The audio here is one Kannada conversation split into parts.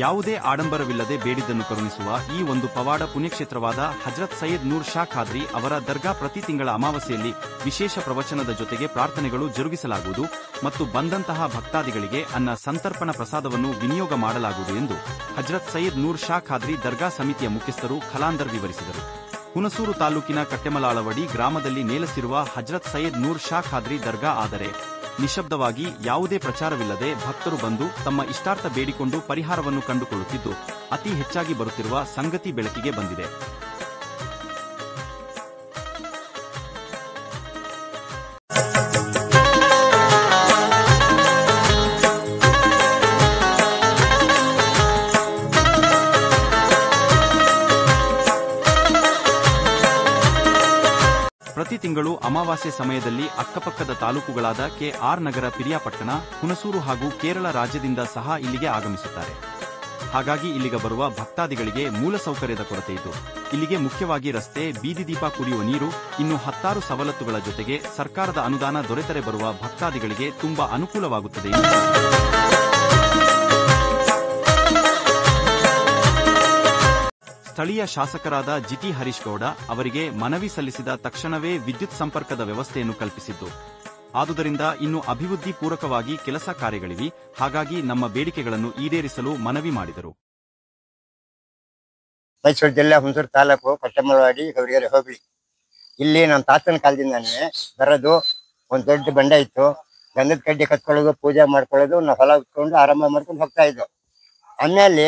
ಯಾವುದೇ ಆಡಂಬರವಿಲ್ಲದೆ ಬೇಡಿದ್ದನ್ನು ಕರುಣಿಸುವ ಈ ಒಂದು ಪವಾಡ ಪುಣ್ಯಕ್ಷೇತ್ರವಾದ ಹಜರತ್ ಸೈಯದ್ ನೂರ್ ಶಾ ಖಾದ್ರಿ ಅವರ ದರ್ಗಾ ಪ್ರತಿ ತಿಂಗಳ ಅಮಾವಾಸ್ಯೆಯಲ್ಲಿ ವಿಶೇಷ ಪ್ರವಚನದ ಜೊತೆಗೆ ಪ್ರಾರ್ಥನೆಗಳು ಜರುಗಿಸಲಾಗುವುದು ಮತ್ತು ಬಂದಂತಹ ಭಕ್ತಾದಿಗಳಿಗೆ ಅನ್ನ ಸಂತರ್ಪಣ ಪ್ರಸಾದವನ್ನು ವಿನಿಯೋಗ ಮಾಡಲಾಗುವುದು ಎಂದು ಹಜರತ್ ಸೈಯದ್ ನೂರ್ ಶಾ ಖಾದ್ರಿ ದರ್ಗಾ ಸಮಿತಿಯ ಮುಖ್ಯಸ್ಥರು ಖಲಾಂದರ್ ವಿವರಿಸಿದರು. ಹುಣಸೂರು ತಾಲೂಕಿನ ಕಟ್ಟೆಮಲಾಳವಡಿ ಗ್ರಾಮದಲ್ಲಿ ನೆಲೆಸಿರುವ ಹಜರತ್ ಸೈಯದ್ ನೂರ್ ಶಾ ಖಾದ್ರಿ ದರ್ಗಾ ಆದರೆ ನಿಶಬ್ದವಾಗಿ ಯಾವುದೇ ಪ್ರಚಾರವಿಲ್ಲದೆ ಭಕ್ತರು ಬಂದು ತಮ್ಮ ಇಷ್ಟಾರ್ಥ ಬೇಡಿಕೊಂಡು ಪರಿಹಾರವನ್ನು ಕಂಡುಕೊಳ್ಳುತ್ತಿದ್ದು ಅತಿ ಹೆಚ್ಚಾಗಿ ಬರುತ್ತಿರುವ ಸಂಗತಿ ಬೆಳಕಿಗೆ ಬಂದಿದೆ. ಪ್ರತಿ ತಿಂಗಳು ಅಮಾವಾಸ್ಯೆ ಸಮಯದಲ್ಲಿ ಅಕ್ಕಪಕ್ಕದ ತಾಲೂಕುಗಳಾದ ಕೆ.ಆರ್. ನಗರ, ಪಿರಿಯಾಪಟ್ಟಣ, ಹುಣಸೂರು ಹಾಗೂ ಕೇರಳ ರಾಜ್ಯದಿಂದ ಸಹ ಇಲ್ಲಿಗೆ ಆಗಮಿಸುತ್ತಾರೆ. ಹಾಗಾಗಿ ಇಲ್ಲಿಗೆ ಬರುವ ಭಕ್ತಾದಿಗಳಿಗೆ ಮೂಲಸೌಕರ್ಯದ ಕೊರತೆಯಿದ್ದು ಇಲ್ಲಿಗೆ ಮುಖ್ಯವಾಗಿ ರಸ್ತೆ, ಬೀದಿ ದೀಪ, ಕುಡಿಯುವ ನೀರು, ಇನ್ನು 10 ಸವಲತ್ತುಗಳ ಜೊತೆಗೆ ಸರ್ಕಾರದ ಅನುದಾನ ದೊರೆತರೆ ಬರುವ ಭಕ್ತಾದಿಗಳಿಗೆ ತುಂಬಾ ಅನುಕೂಲವಾಗುತ್ತದೆ. ಸ್ಥಳೀಯ ಶಾಸಕರಾದ ಜಿಟಿ ಹರೀಶ್ ಗೌಡ ಅವರಿಗೆ ಮನವಿ ಸಲ್ಲಿಸಿದ ತಕ್ಷಣವೇ ವಿದ್ಯುತ್ ಸಂಪರ್ಕದ ವ್ಯವಸ್ಥೆಯನ್ನು ಕಲ್ಪಿಸಿದ್ದು, ಆದುದರಿಂದ ಇನ್ನು ಅಭಿವೃದ್ಧಿ ಪೂರಕವಾಗಿ ಕೆಲಸ ಕಾರ್ಯಗಳಿವೆ. ಹಾಗಾಗಿ ನಮ್ಮ ಬೇಡಿಕೆಗಳನ್ನು ಈಡೇರಿಸಲು ಮನವಿ ಮಾಡಿದರು. ಮೈಸೂರು ಜಿಲ್ಲೆ ಹುಣಸೂರು ತಾಲೂಕು ಕಟ್ಟೆಮಲವಾಡಿ ಗೌರಿಗೆರೆ ಹೋಬಳಿ. ಇಲ್ಲಿ ನಮ್ಮ ತಾತನ ಕಾಲದಿಂದಾನೇ ಬರೋದು ಒಂದು ದೊಡ್ಡ ಬಂಡೆ ಇತ್ತು. ಗಂಧದ ಕಡ್ಡಿ ಕತ್ಕೊಳ್ಳೋದು, ಪೂಜೆ ಮಾಡ್ಕೊಳ್ಳೋದು, ನಾವು ಹೊಲ ಉತ್ಕೊಂಡು ಆರಂಭ ಮಾಡ್ಕೊಂಡು ಹೋಗ್ತಾ ಇದ್ವು. ಆಮೇಲೆ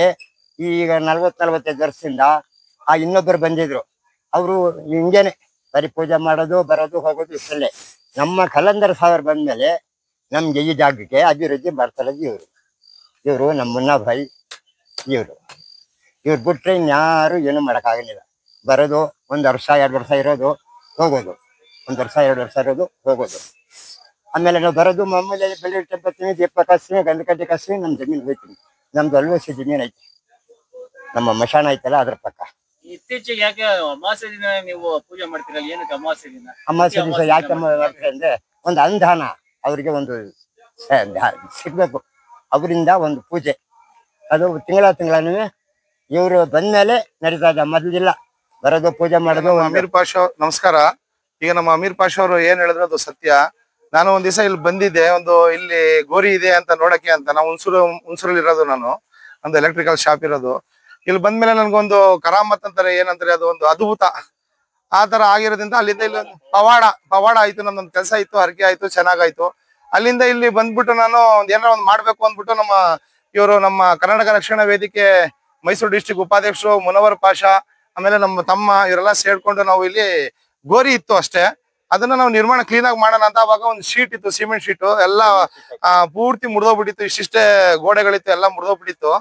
ಈಗ 40-45 ವರ್ಷದಿಂದ ಆ ಇನ್ನೊಬ್ಬರು ಬಂದಿದ್ರು. ಅವರು ಹಿಂಗೇನೆ ಬರೀ ಪೂಜೆ ಮಾಡೋದು, ಬರೋದು, ಹೋಗೋದು ಇಷ್ಟಲ್ಲೇ. ನಮ್ಮ ಖಲಂದರ್ ಸಾಗರ್ ಬಂದ್ಮೇಲೆ ನಮ್ಗೆ ಈ ಜಾಗಕ್ಕೆ ಅಭಿವೃದ್ಧಿ ಮಾಡ್ತಾರೆ ಇವರು ನಮ್ಮ ಮುನ್ನಾಭಾಯಿ. ಇವ್ರು ಬಿಟ್ರೆ ಇನ್ಯಾರು ಏನು ಮಾಡೋಕ್ಕಾಗಲಿಲ್ಲ. ಬರೋದು 1 ವರ್ಷ 2 ವರ್ಷ ಇರೋದು, ಹೋಗೋದು, 1 ವರ್ಷ 2 ವರ್ಷ ಇರೋದು, ಹೋಗೋದು. ಆಮೇಲೆ ನಾವು ಬರೋದು ಮಾಮೂಲಿ ಬೆಳ್ಳಿ ಟೆಂಪತ್ತೀನಿ, ದೀಪ ಕಸ್ತೀನಿ, ಗಂಧ ಕಡ್ಡಿ ಕಸ್ತೀನಿ, ನಮ್ಮ ಜಮೀನು ಹೋಗ್ತೀನಿ. ನಮ್ದು ಅಲ್ವಸಿ ಜಮೀನು ಐತಿ, ನಮ್ಮ ಮಶಾನ ಐತಲ್ಲ ಅದ್ರ ಪಕ್ಕ. ಇತ್ತೀಚೆಗೆ ಯಾಕೆ ಅಮಾವಾಸ್ಯೆ ದಿನ ನೀವು ಪೂಜೆ ಮಾಡ್ತೀರಲ್ಲ, ಏನಕ್ಕೆ ಅಮಾವಾಸ್ಯೆ ದಿನ? ಅಮಾವಾಸ್ಯೆ ದಿವಸ ಯಾಕೆ ಮಾಡ್ತಾರೆ ಅಂದ್ರೆ ಒಂದು ಅನುದಾನ ಅವ್ರಿಗೆ ಒಂದು ಸಿಗ್ಬೇಕು. ಅವರಿಂದ ಒಂದು ಪೂಜೆ ಅದು ತಿಂಗಳೂ ಇವರು ಬಂದ್ಮೇಲೆ ನಡೀತಾ ಇದೆ. ಮೊದಲಿಲ್ಲ ಬರೋದು, ಪೂಜೆ ಮಾಡೋದು. ಅಮೀರ್ ಪಾಷಾ ನಮಸ್ಕಾರ. ಈಗ ನಮ್ಮ ಅಮೀರ್ ಪಾಷಾ ಅವರು ಏನ್ ಹೇಳಿದ್ರು ಅದು ಸತ್ಯ. ನಾನು ಒಂದ್ ದಿವಸ ಇಲ್ಲಿ ಬಂದಿದ್ದೆ, ಇಲ್ಲಿ ಗೋರಿ ಇದೆ ಅಂತ ನೋಡಕ್ಕೆ ಅಂತ. ನಾವು ಹುಣಸೂರಲ್ಲಿ ಇರೋದು, ನಾನು ಒಂದು ಎಲೆಕ್ಟ್ರಿಕಲ್ ಶಾಪ್ ಇರೋದು. ಇಲ್ಲಿ ಬಂದ್ಮೇಲೆ ನನ್ಗೊಂದು ಕರಾಮತ್ ಅಂತಾರೆ, ಏನಂತಾರೆ, ಅದು ಒಂದು ಅದ್ಭುತ ಆ ತರ ಆಗಿರೋದ್ರಿಂದ ಅಲ್ಲಿಂದ ಇಲ್ಲಿ ಪವಾಡ ಆಯ್ತು. ನಮ್ದೊಂದು ಕೆಲಸ ಇತ್ತು, ಹರಕೆ ಆಯ್ತು, ಚೆನ್ನಾಗಾಯ್ತು. ಅಲ್ಲಿಂದ ಇಲ್ಲಿ ಬಂದ್ಬಿಟ್ಟು ನಾನು ಏನಾರ ಒಂದು ಮಾಡ್ಬೇಕು ಅಂದ್ಬಿಟ್ಟು ನಮ್ಮ ಕರ್ನಾಟಕ ರಕ್ಷಣಾ ವೇದಿಕೆ ಮೈಸೂರು ಡಿಸ್ಟ್ರಿಕ್ಟ್ ಉಪಾಧ್ಯಕ್ಷರು ಮುನವರ್ ಪಾಷಾ, ಆಮೇಲೆ ನಮ್ಮ ತಮ್ಮ ಇವರೆಲ್ಲ ಸೇರ್ಕೊಂಡು ನಾವು ಇಲ್ಲಿ ಗೋರಿ ಇತ್ತು ಅಷ್ಟೇ, ಅದನ್ನ ನಾವು ನಿರ್ಮಾಣ ಕ್ಲೀನ್ ಆಗಿ ಮಾಡೋಣ ಅಂತ. ಅವಾಗ ಒಂದು ಶೀಟ್ ಇತ್ತು, ಸಿಮೆಂಟ್ ಶೀಟು, ಎಲ್ಲ ಪೂರ್ತಿ ಮುರಿದೋಗ್ಬಿಟ್ಟಿತ್ತು. ಇಷ್ಟಿಷ್ಟೇ ಗೋಡೆಗಳಿತ್ತು, ಎಲ್ಲ ಮುರಿದೋಗ್ಬಿಟ್ಟಿತ್ತು.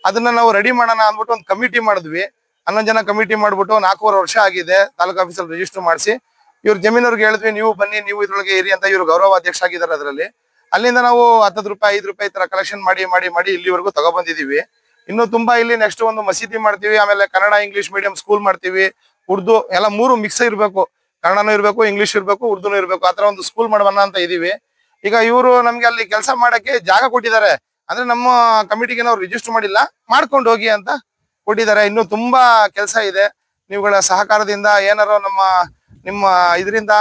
ಅದನ್ನ ನಾವು ರೆಡಿ ಮಾಡೋಣ ಅಂದ್ಬಿಟ್ಟು ಒಂದು ಕಮಿಟಿ ಮಾಡಿದ್ವಿ. 11 ಜನ ಕಮಿಟಿ ಮಾಡ್ಬಿಟ್ಟು 4.5 ವರ್ಷ ಆಗಿದೆ. ತಾಲೂಕು ಆಫೀಸಲ್ಲಿ ರಿಜಿಸ್ಟರ್ ಮಾಡಿಸಿ ಇವ್ರ ಜಮೀನವ್ರಿಗೆ ಹೇಳಿದ್ವಿ, ನೀವು ಬನ್ನಿ, ನೀವು ಇದ್ರೊಳಗೆ ಇರಿ ಅಂತ. ಇವ್ರು ಗೌರವ ಅಧ್ಯಕ್ಷ ಆಗಿದ್ದಾರೆ ಅದರಲ್ಲಿ. ಅಲ್ಲಿಂದ ನಾವು 10 ರೂಪಾಯಿ 5 ರೂಪಾಯಿ ತರ ಕಲೆಕ್ಷನ್ ಮಾಡಿ ಇಲ್ಲಿವರೆಗೂ ತಗೊಬಂದಿದೀವಿ. ಇನ್ನು ತುಂಬಾ ಇಲ್ಲಿ ನೆಕ್ಸ್ಟ್ ಒಂದು ಮಸೀದಿ ಮಾಡ್ತೀವಿ, ಆಮೇಲೆ ಕನ್ನಡ ಇಂಗ್ಲಿಷ್ ಮೀಡಿಯಂ ಸ್ಕೂಲ್ ಮಾಡ್ತೀವಿ, ಉರ್ದು ಎಲ್ಲ 3 ಮಿಕ್ಸ್ ಇರ್ಬೇಕು. ಕನ್ನಡನೂ ಇರ್ಬೇಕು, ಇಂಗ್ಲಿಷ್ ಇರ್ಬೇಕು, ಉರ್ದುನೂ ಇರ್ಬೇಕು. ಆತರ ಒಂದು ಸ್ಕೂಲ್ ಮಾಡೋಣ ಅಂತ ಇದೀವಿ. ಈಗ ಇವರು ನಮ್ಗೆ ಅಲ್ಲಿ ಕೆಲಸ ಮಾಡಕ್ಕೆ ಜಾಗ ಕೊಟ್ಟಿದ್ದಾರೆ. ಅಂದ್ರೆ ನಮ್ಮ ಕಮಿಟಿಗೆ ನಾವು ರಿಜಿಸ್ಟರ್ ಮಾಡಿಲ್ಲ, ಮಾಡ್ಕೊಂಡು ಹೋಗಿ ಅಂತ ಕೊಟ್ಟಿದ್ದಾರೆ. ಇನ್ನು ತುಂಬಾ ಕೆಲಸ ಇದೆ. ನೀವುಗಳ ಸಹಕಾರದಿಂದ ಏನಾರು ನಿಮ್ಮ ಇದರಿಂದ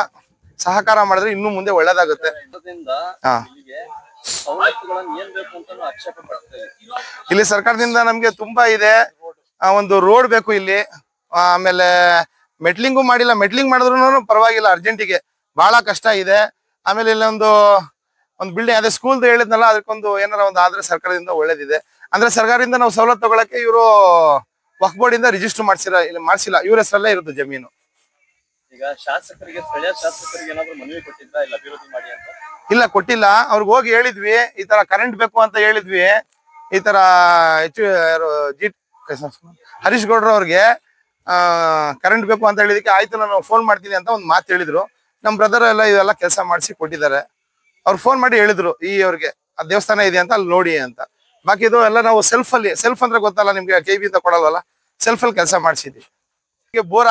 ಸಹಕಾರ ಮಾಡಿದ್ರೆ ಇನ್ನು ಮುಂದೆ ಒಳ್ಳೇದಾಗುತ್ತೆ. ಇಲ್ಲಿ ಸರ್ಕಾರದಿಂದ ನಮ್ಗೆ ತುಂಬಾ ಇದೆ. ಒಂದು ರೋಡ್ ಬೇಕು ಇಲ್ಲಿ, ಆಮೇಲೆ ಮೆಟ್ಲಿಂಗು ಮಾಡಿಲ್ಲ. ಮೆಟ್ಲಿಂಗ್ ಮಾಡಿದ್ರು ಪರವಾಗಿಲ್ಲ, ಅರ್ಜೆಂಟಿಗೆ ಬಹಳ ಕಷ್ಟ ಇದೆ. ಆಮೇಲೆ ಇಲ್ಲೊಂದು ಬಿಲ್ಡಿಂಗ್ ಅದೇ ಸ್ಕೂಲ್ ಹೇಳಿದ್ನಲ್ಲ, ಅದಕ್ಕೊಂದು ಏನಾರ ಒಂದು ಆದ್ರೆ ಸರ್ಕಾರದಿಂದ ಒಳ್ಳೇದಿದೆ. ಅಂದ್ರೆ ಸರ್ಕಾರದಿಂದ ನಾವು ಸವಲತ್ತು ತಗೊಳಕ್ಕೆ ಇವರು ವಕ್ಫ್ ಬೋರ್ಡ್ ಇಂದ ರಿಜಿಸ್ಟರ್ ಮಾಡಿಸಿಲ್ಲ, ಇವ್ರ ಹೆಸರಲ್ಲೇ ಇರುತ್ತೆ ಜಮೀನು. ಈಗ ಶಾಸಕರಿಗೆ, ಸ್ಥಳೀಯ ಶಾಸಕರಿಗೆ ಏನಾದ್ರು ಮನವಿ ಕೊಟ್ಟಿದ್ರಾ ಇಲ್ಲ ಅಭಿವೃದ್ಧಿ ಮಾಡಿ ಅಂತ? ಇಲ್ಲ, ಕೊಟ್ಟಿಲ್ಲ. ಅವ್ರಿಗೆ ಹೋಗಿ ಹೇಳಿದ್ವಿ, ಈ ತರ ಕರೆಂಟ್ ಬೇಕು ಅಂತ ಹೇಳಿದ್ವಿ. ಈ ತರ ಹರೀಶ್ ಗೌಡ್ರ ಅವ್ರಿಗೆ ಕರೆಂಟ್ ಬೇಕು ಅಂತ ಹೇಳಿದಕ್ಕೆ ಆಯ್ತು ನಾನು ಫೋನ್ ಮಾಡ್ತೀನಿ ಅಂತ ಒಂದು ಮಾತು ಹೇಳಿದ್ರು. ನಮ್ ಬ್ರದರ್ ಎಲ್ಲ ಇದೆಲ್ಲ ಕೆಲಸ ಮಾಡಿಸಿ ಕೊಟ್ಟಿದ್ದಾರೆ. ಅವ್ರು ಫೋನ್ ಮಾಡಿ ಹೇಳಿದ್ರು, ಅವ್ರಿಗೆ ಆ ದೇವಸ್ಥಾನ ಇದೆ ಅಂತ ಅಲ್ಲಿ ನೋಡಿ ಅಂತ. ಬಾಕಿ ಇದು ಎಲ್ಲ ನಾವು ಸೆಲ್ಫ್ ಅಂದ್ರೆ ಗೊತ್ತಲ್ಲ ನಿಮ್ಗೆ, KB ಅಂತ ಕೊಡಲ್ವಲ್ಲ, ಸೆಲ್ಫಲ್ಲಿ ಕೆಲಸ ಮಾಡಿಸಿದ್ವಿ. ಬೋರ್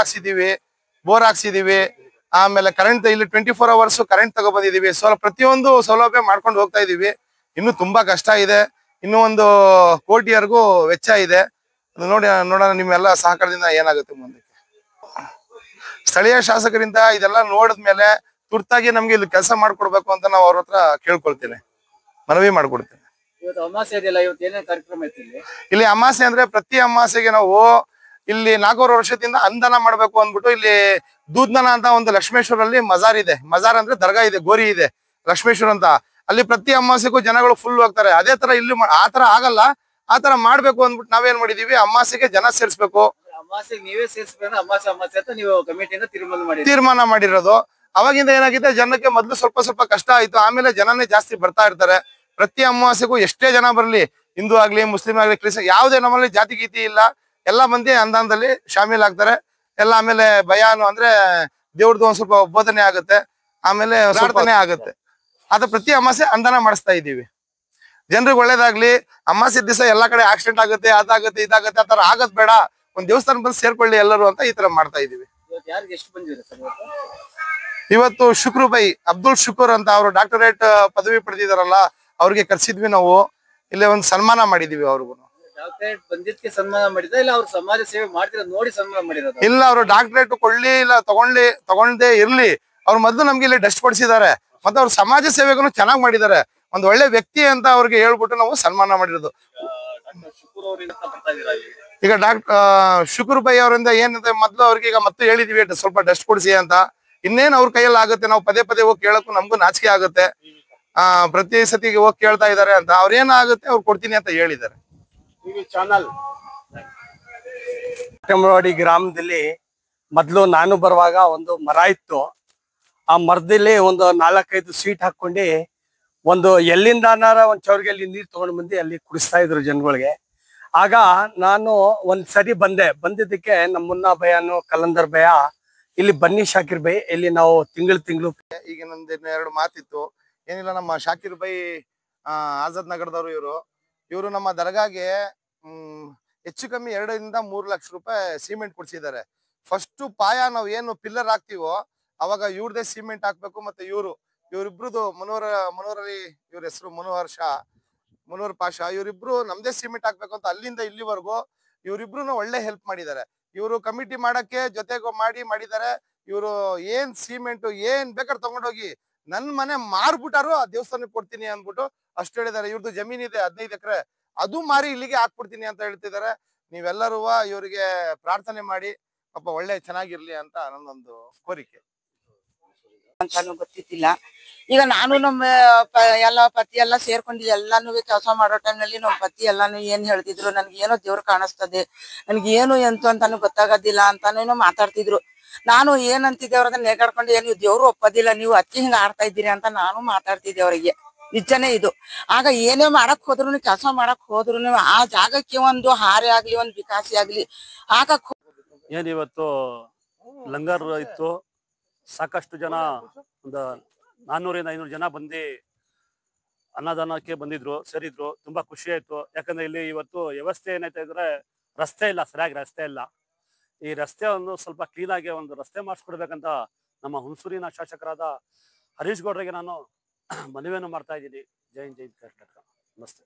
ಹಾಕ್ಸಿದೀವಿ. ಆಮೇಲೆ ಕರೆಂಟ್ ಇಲ್ಲಿ 24 hours ಕರೆಂಟ್ ತಗೊಬಂದಿದೀವಿ. ಪ್ರತಿಯೊಂದು ಸೌಲಭ್ಯ ಮಾಡ್ಕೊಂಡು ಹೋಗ್ತಾ ಇದೀವಿ. ಇನ್ನು ತುಂಬಾ ಕಷ್ಟ ಇದೆ. ಇನ್ನೂ 1 ಕೋಟಿವರೆಗೂ ವೆಚ್ಚ ಇದೆ. ನೋಡೋಣ ನಿಮ್ಮೆಲ್ಲ ಸಹಕಾರದಿಂದ ಏನಾಗುತ್ತೆ ಮುಂದಕ್ಕೆ. ಸ್ಥಳೀಯ ಶಾಸಕರಿಂದ ಇದೆಲ್ಲ ನೋಡಿದ್ಮೇಲೆ ತುರ್ತಾಗಿ ನಮ್ಗೆ ಇಲ್ಲಿ ಕೆಲಸ ಮಾಡ್ಕೊಡ್ಬೇಕು ಅಂತ ನಾವು ಅವ್ರ ಹತ್ರ ಕೇಳ್ಕೊಳ್ತೇನೆ, ಮನವಿ ಮಾಡ್ಕೊಡ್ತೇನೆ. ಇವತ್ತು ಅಮಾವಾಸ್ಯೆ ಇದೆಯಲ್ಲ, ಇವತ್ತು ಏನೇನು ಕಾರ್ಯಕ್ರಮ ಐತಿ ಇಲ್ಲಿ ಅಮಾವಾಸ್ಯೆ ಅಂದ್ರೆ ಪ್ರತಿ ಅಮಾವಾಸ್ಯೆಗೆ ನಾವು ಇಲ್ಲಿ 4 ವರ್ಷದಿಂದ ಅನುದಾನ ಮಾಡ್ಬೇಕು ಅಂದ್ಬಿಟ್ಟು ಇಲ್ಲಿ ದೂದ್ನನ ಅಂತ ಒಂದು ಲಕ್ಷ್ಮೇಶ್ವರಲ್ಲಿ ಮಜಾರ್ ಇದೆ. ಮಜಾರ್ ಅಂದ್ರೆ ದರ್ಗಾ ಇದೆ, ಗೋರಿ ಇದೆ ಲಕ್ಷ್ಮೇಶ್ವರ ಅಂತ. ಅಲ್ಲಿ ಪ್ರತಿ ಅಮಾವಾಸ್ಯೆಗೂ ಜನಗಳು ಫುಲ್ ಹೋಗ್ತಾರೆ. ಅದೇ ತರ ಇಲ್ಲಿ ಆತರ ಆಗಲ್ಲ, ಆತರ ಮಾಡ್ಬೇಕು ಅಂದ್ಬಿಟ್ಟು ನಾವೇನ್ ಮಾಡಿದೀವಿ, ಅಮಾವಾಸ್ಯೆಗೆ ಜನ ಸೇರಿಸ್ಬೇಕು. ಅಮಾವಾಸ್ಯೆಗೆ ನೀವೇ ಸೇರಿಸ್ಬೇಕು, ಅಮಾವಾಸ್ಯೆ ಅಂತ ನೀವು ಕಮಿಟಿಯಿಂದ ತೀರ್ಮಾನ ಮಾಡಿರೋದು. ಅವಾಗಿಂದ ಏನಾಗಿದೆ, ಜನಕ್ಕೆ ಮೊದ್ಲು ಸ್ವಲ್ಪ ಕಷ್ಟ ಆಯ್ತು, ಆಮೇಲೆ ಜನನೇ ಜಾಸ್ತಿ ಬರ್ತಾ ಇರ್ತಾರೆ. ಪ್ರತಿ ಅಮಾವಾಸ್ಯೆಗೂ ಎಷ್ಟೇ ಜನ ಬರ್ಲಿ, ಹಿಂದೂ ಆಗ್ಲಿ ಮುಸ್ಲಿಂ ಆಗ್ಲಿ ಕ್ರಿಶ್ಚಿಯನ್ ಯಾವುದೇ ನಮ್ಮಲ್ಲಿ ಜಾತಿ ಗೀತಿ ಇಲ್ಲ, ಎಲ್ಲ ಮಂದಿ ಅನುದಾನದಲ್ಲಿ ಶಾಮೀಲ್ ಆಗ್ತಾರೆ ಎಲ್ಲ. ಆಮೇಲೆ ಬಯಾನು ಅಂದ್ರೆ ದೇವ್ರದ್ದು ಒಂದ್ ಸ್ವಲ್ಪ ಬೋಧನೆ ಆಗುತ್ತೆ, ಆಮೇಲೆ ಪ್ರಾರ್ಥನೆ ಆಗುತ್ತೆ. ಅದ ಪ್ರತಿ ಅಮಾವಾಸ್ಯೆ ಅನುದಾನ ಮಾಡಿಸ್ತಾ ಇದೀವಿ. ಜನರಿಗೆ ಒಳ್ಳೇದಾಗ್ಲಿ. ಅಮಾವಾಸ್ಯೆ ದಿವಸ ಎಲ್ಲಾ ಕಡೆ ಆಕ್ಸಿಡೆಂಟ್ ಆಗುತ್ತೆ, ಅದಾಗುತ್ತೆ ಇದಾಗುತ್ತೆ, ಆತರ ಆಗದ್ ಬೇಡ, ಒಂದ್ ದೇವಸ್ಥಾನ ಬಂದು ಸೇರ್ಕೊಳ್ಳಿ ಎಲ್ಲರೂ ಅಂತ ಈ ತರ ಮಾಡ್ತಾ ಇದೀವಿ. ಇವತ್ತು ಶುಕ್ರು ಬೈ ಅಬ್ದುಲ್ ಶುಕೂರ್ ಅಂತ ಅವರು ಡಾಕ್ಟರೇಟ್ ಪದವಿ ಪಡೆದಿದಾರಲ್ಲ, ಅವ್ರಿಗೆ ಕರ್ಸಿದ್ವಿ ನಾವು. ಇಲ್ಲೇ ಒಂದು ಸನ್ಮಾನ ಮಾಡಿದೀವಿ ಅವ್ರಿಗೂ. ಡಾಕ್ಟರೇಟ್ ಬಂದಿದ್ದಕ್ಕೆ ಸನ್ಮಾನ ಮಾಡಿದ ಇಲ್ಲ ಅವ್ರು ಸಮಾಜ ಸೇವೆ ಮಾಡ್ತಿರೋದು ನೋಡಿ ಸನ್ಮಾನ ಮಾಡಿರೋದು? ಇಲ್ಲ, ಅವರು ಡಾಕ್ಟರೇಟ್ ಕೊಳ್ಳಿ ಇಲ್ಲ ತಗೊಂಡೇ ಇರ್ಲಿ, ಅವ್ರು ಮೊದ್ಲು ನಮ್ಗೆ ಇಲ್ಲಿ ಡಸ್ಟ್ ಪಡಿಸಿದ್ದಾರೆ, ಮತ್ತೆ ಅವ್ರ ಸಮಾಜ ಸೇವೆಗೂ ಚೆನ್ನಾಗಿ ಮಾಡಿದ್ದಾರೆ. ಒಂದ್ ಒಳ್ಳೆ ವ್ಯಕ್ತಿ ಅಂತ ಅವ್ರಿಗೆ ಹೇಳ್ಬಿಟ್ಟು ನಾವು ಸನ್ಮಾನ ಮಾಡಿರೋದು. ಈಗ ಶುಕ್ರು ಬೈ ಅವರಿಂದ ಏನಿದೆ, ಮೊದ್ಲು ಅವ್ರಿಗೆ ಈಗ ಮತ್ತೆ ಹೇಳಿದೀವಿ ಸ್ವಲ್ಪ ಡಸ್ಟ್ ಕೊಡಿಸಿ ಅಂತ. ಇನ್ನೇನ್ ಅವ್ರ ಕೈಯಲ್ಲಿ ಆಗುತ್ತೆ, ನಾವು ಪದೇ ಹೋಗಿ ಕೇಳಕ್ಕೂ ನಮ್ಗೂ ನಾಚಿಕೆ ಆಗುತ್ತೆ. ಪ್ರತಿ ಸತಿಗೆ ಹೋಗಿ ಕೇಳ್ತಾ ಇದಾರೆ ಅಂತ. ಅವ್ರೇನಾಗುತ್ತೆ ಅವ್ರು ಕೊಡ್ತೀನಿ ಅಂತ ಹೇಳಿದ್ದಾರೆ. ಕಟ್ಟಮರವಾಡಿ ಗ್ರಾಮದಲ್ಲಿ ಮೊದ್ಲು ನಾನು ಬರುವಾಗ ಒಂದು ಮರ ಇತ್ತು. ಆ ಮರದಲ್ಲಿ ಒಂದು 4-5 ಸೀಟ್ ಹಾಕೊಂಡು ಒಂದು ಎಲ್ಲಿಂದ ಒಂದ್ ಚೌರ್ಗೆಲ್ಲಿ ನೀರ್ ತಗೊಂಡು ಬಂದು ಅಲ್ಲಿ ಕುಡಿಸ್ತಾ ಇದ್ರು ಜನಗಳಿಗೆ. ಆಗ ನಾನು ಒಂದ್ ಸರಿ ಬಂದಿದ್ದಕ್ಕೆ ನಮ್ಮ ಮುನ್ನಾ ಭಯಾನು ಕಲಂದರ್ ಭಯ ಇಲ್ಲಿ ಬನ್ನಿ ಶಾಕಿರ್ ಬೈ, ಇಲ್ಲಿ ನಾವು ತಿಂಗಳು ಈಗ ನಂದು 2 ಮಾತಿತ್ತು. ಏನಿಲ್ಲ, ನಮ್ಮ ಶಾಕಿರ್ ಬೈ ಆಜಾದ್ ನಗರದವರು. ಇವರು ನಮ್ಮ ದರ್ಗಾಗೆ ಹೆಚ್ಚು ಕಮ್ಮಿ 2-3 ಲಕ್ಷ ರೂಪಾಯಿ ಸಿಮೆಂಟ್ ಕೊಡ್ಸಿದ್ದಾರೆ. ಫಸ್ಟ್ ಪಾಯ ನಾವ್ ಏನು ಪಿಲ್ಲರ್ ಹಾಕ್ತಿವೋ ಅವಾಗ ಇವ್ರದೇ ಸಿಮೆಂಟ್ ಹಾಕ್ಬೇಕು. ಮತ್ತೆ ಇವ್ರಿಬ್ರದ್ದು ಮನೋರಲ್ಲಿ ಇವ್ರ ಹೆಸರು ಮುನವರ್ ಪಾಷಾ, ಇವರಿಬ್ರು ನಮ್ದೇ ಸಿಮೆಂಟ್ ಹಾಕ್ಬೇಕು ಅಂತ ಅಲ್ಲಿಂದ ಇಲ್ಲಿವರೆಗೂ ಇವ್ರಿಬ್ರು ಒಳ್ಳೆ ಹೆಲ್ಪ್ ಮಾಡಿದ್ದಾರೆ. ಇವರು ಕಮಿಟಿ ಮಾಡಕ್ಕೆ ಜೊತೆಗೆ ಮಾಡಿದ್ದಾರೆ. ಇವರು ಏನ್ ಸಿಮೆಂಟ್ ಏನ್ ಬೇಕಾದ್ರೆ ತಗೊಂಡೋಗಿ ನನ್ ಮನೆ ಮಾರ್ಬಿಟ್ಟಾರು ಆ ದೇವಸ್ಥಾನಕ್ಕೆ ಕೊಡ್ತೀನಿ ಅಂದ್ಬಿಟ್ಟು ಅಷ್ಟು ಹೇಳಿದ್ದಾರೆ. ಇವ್ರದ್ದು ಜಮೀನಿದೆ 15 ಎಕರೆ, ಅದು ಮಾರಿ ಇಲ್ಲಿಗೆ ಹಾಕ್ಬಿಡ್ತೀನಿ ಅಂತ ಹೇಳ್ತಿದ್ದಾರೆ. ನೀವೆಲ್ಲರೂ ಇವರಿಗೆ ಪ್ರಾರ್ಥನೆ ಮಾಡಿ, ಪಾಪ ಒಳ್ಳೆ ಚೆನ್ನಾಗಿರ್ಲಿ ಅಂತ ನನ್ನೊಂದು ಕೋರಿಕೆ. ಅಂತಾನು ಗೊತ್ತಿತ್ತಿಲ್ಲ. ಈಗ ನಾನು ನಮ್ಮ ಎಲ್ಲ ಪತಿ ಎಲ್ಲ ಸೇರ್ಕೊಂಡು ಎಲ್ಲಾನು ಕೆಲಸ ಮಾಡೋ ಟೈಮ್ನಲ್ಲಿ ನಮ್ಮ ಪತಿ ಎಲ್ಲಾನು ಏನ್ ಹೇಳ್ತಿದ್ರು, ನನ್ಗೆ ಏನೋ ದೇವ್ರು ಕಾಣಿಸ್ತದೆ, ನನ್ಗೆ ಏನು ಎಂತು ಅಂತಾನು ಗೊತ್ತಾಗೋದಿಲ್ಲ ಅಂತಾನು ಮಾತಾಡ್ತಿದ್ರು. ನಾನು ಏನಂತಿದ್ದೆ ಅವ್ರನ್ನ ನೇಗಾಡ್ಕೊಂಡು, ನೀವು ದೇವ್ರು ಒಪ್ಪೋದಿಲ್ಲ, ನೀವು ಅಕ್ಕಿ ಹಿಂಗ ಆಡ್ತಾ ಇದ್ದೀರಿ ಅಂತ ನಾನು ಮಾತಾಡ್ತಿದ್ದೆ ಅವ್ರಿಗೆ. ನಿಜನೇ ಇದು. ಆಗ ಏನೇ ಮಾಡಕ್ ಹೋದ್ರು, ಕೆಲಸ ಮಾಡಕ್ ಹೋದ್ರು, ಆ ಜಾಗಕ್ಕೆ ಒಂದು ಹಾರೆ ಆಗ್ಲಿ ಒಂದು ವಿಕಾಸಿ ಆಗ್ಲಿ ಹಾಕಕ್ ಏನಿವತ್ತು ಲಂಗರ್ ಇತ್ತು. ಸಾಕಷ್ಟು ಜನ ಒಂದು 400-500 ಜನ ಬಂದು ಅನ್ನದಾನಕ್ಕೆ ಸೇರಿದ್ರು. ತುಂಬಾ ಖುಷಿ ಆಯ್ತು. ಯಾಕಂದ್ರೆ ಇಲ್ಲಿ ಇವತ್ತು ವ್ಯವಸ್ಥೆ ಏನಾಯ್ತಾ ಇದ್ರೆ, ರಸ್ತೆ ಇಲ್ಲ, ಸರಿಯಾಗಿ ರಸ್ತೆ ಇಲ್ಲ. ಈ ರಸ್ತೆಯನ್ನು ಸ್ವಲ್ಪ ಕ್ಲೀನ್ ಆಗಿ ಒಂದು ರಸ್ತೆ ಮಾಡಿಸ್ಕೊಡ್ಬೇಕಂತ ನಮ್ಮ ಹುಣಸೂರಿನ ಶಾಸಕರಾದ ಹರೀಶ್ ಗೌಡ್ರಿಗೆ ನಾನು ಮನವಿಯನ್ನು ಮಾಡ್ತಾ ಇದ್ದೀನಿ. ಜೈ ಹಿಂದ್, ಜೈ ಕರ್ನಾಟಕ. ನಮಸ್ತೆ.